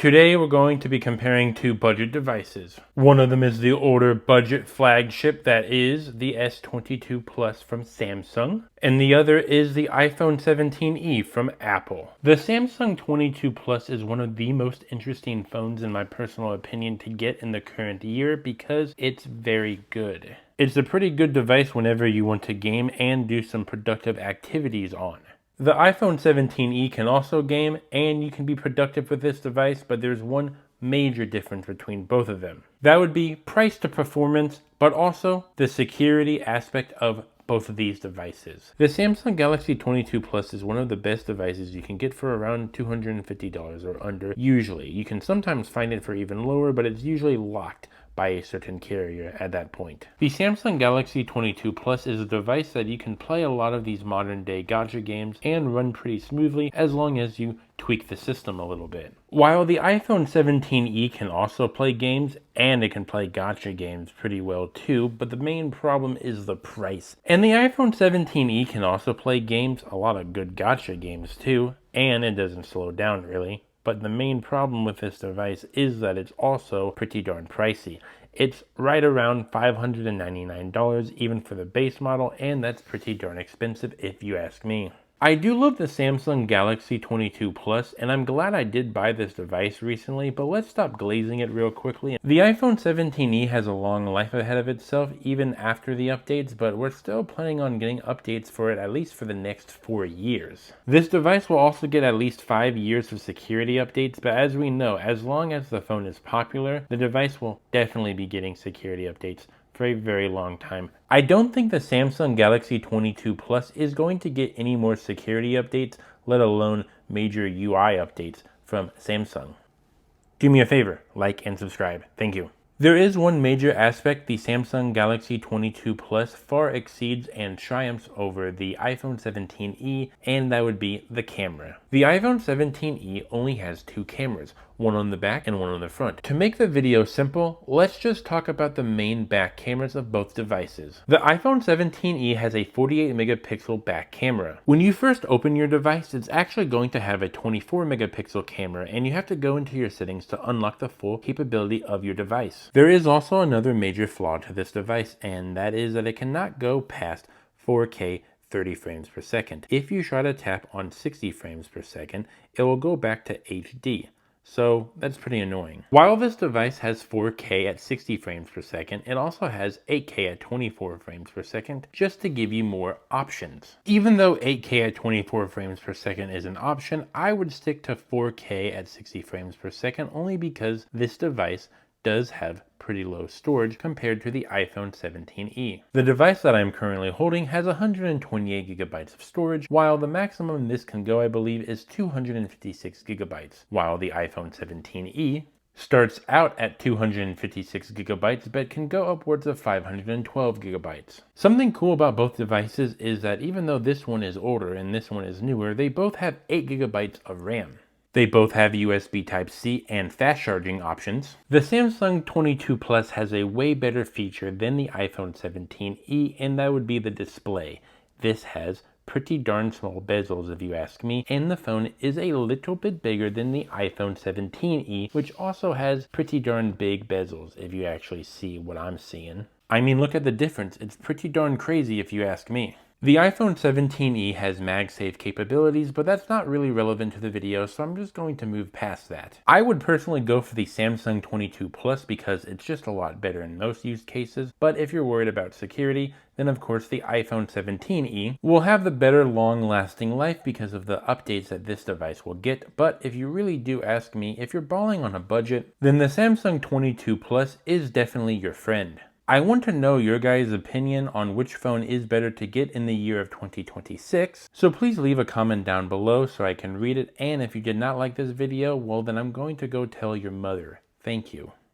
Today we're going to be comparing two budget devices. One of them is the older budget flagship that is the S22 Plus from Samsung, and the other is the iPhone 17e from Apple. The Samsung 22 Plus is one of the most interesting phones in my personal opinion to get in the current year because it's very good. It's a pretty good device whenever you want to game and do some productive activities on. The iPhone 17e can also game, and you can be productive with this device, but there's one major difference between both of them. That would be price to performance, but also the security aspect of both of these devices. The Samsung Galaxy 22 Plus is one of the best devices you can get for around $250 or under usually. You can sometimes find it for even lower, but it's usually locked by a certain carrier at that point. The Samsung Galaxy 22 Plus is a device that you can play a lot of these modern day gacha games and run pretty smoothly as long as you tweak the system a little bit. While the iPhone 17e can also play games and it can play gacha games pretty well too, but the main problem is the price. And the iPhone 17e can also play games, a lot of good gacha games too, and it doesn't slow down really. But the main problem with this device is that it's also pretty darn pricey. It's right around $599 even for the base model, and that's pretty darn expensive if you ask me. I do love the Samsung Galaxy 22 Plus, and I'm glad I did buy this device recently, but let's stop glazing it real quickly. The iPhone 17e has a long life ahead of itself even after the updates, but we're still planning on getting updates for it at least for the next 4 years. This device will also get at least 5 years of security updates, but as we know, as long as the phone is popular, the device will definitely be getting security updates for a very long time. I don't think the Samsung Galaxy 22 Plus is going to get any more security updates, let alone major UI updates from Samsung. Do me a favor, like and subscribe. Thank you. There is one major aspect the Samsung Galaxy 22 Plus far exceeds and triumphs over the iPhone 17e, and that would be the camera. The iPhone 17e only has two cameras, one on the back and one on the front. To make the video simple, let's just talk about the main back cameras of both devices. The iPhone 17e has a 48 megapixel back camera. When you first open your device, it's actually going to have a 24 megapixel camera, and you have to go into your settings to unlock the full capability of your device. There is also another major flaw to this device, and that is that it cannot go past 4K 30 frames per second. If you try to tap on 60 frames per second, it will go back to HD. So that's pretty annoying. While this device has 4K at 60 frames per second, it also has 8K at 24 frames per second, just to give you more options. Even though 8K at 24 frames per second is an option, I would stick to 4K at 60 frames per second only because this device does have pretty low storage compared to the iPhone 17e. The device that I'm currently holding has 128 gigabytes of storage, while the maximum this can go, I believe, is 256 gigabytes, while the iPhone 17e starts out at 256 gigabytes but can go upwards of 512 gigabytes. Something cool about both devices is that even though this one is older and this one is newer, they both have 8 gigabytes of RAM. They both have USB Type-C and fast charging options. The Samsung 22 Plus has a way better feature than the iPhone 17e, and that would be the display. This has pretty darn small bezels if you ask me, and the phone is a little bit bigger than the iPhone 17e, which also has pretty darn big bezels if you actually see what I'm seeing. I mean, look at the difference. It's pretty darn crazy if you ask me. The iPhone 17e has MagSafe capabilities, but that's not really relevant to the video, so I'm just going to move past that. I would personally go for the Samsung 22 Plus because it's just a lot better in most use cases, but if you're worried about security, then of course the iPhone 17e will have the better long-lasting life because of the updates that this device will get. But if you really do ask me, if you're balling on a budget, then the Samsung 22 Plus is definitely your friend. I want to know your guys' opinion on which phone is better to get in the year of 2026, so please leave a comment down below so I can read it, and if you did not like this video, well then I'm going to go tell your mother. Thank you.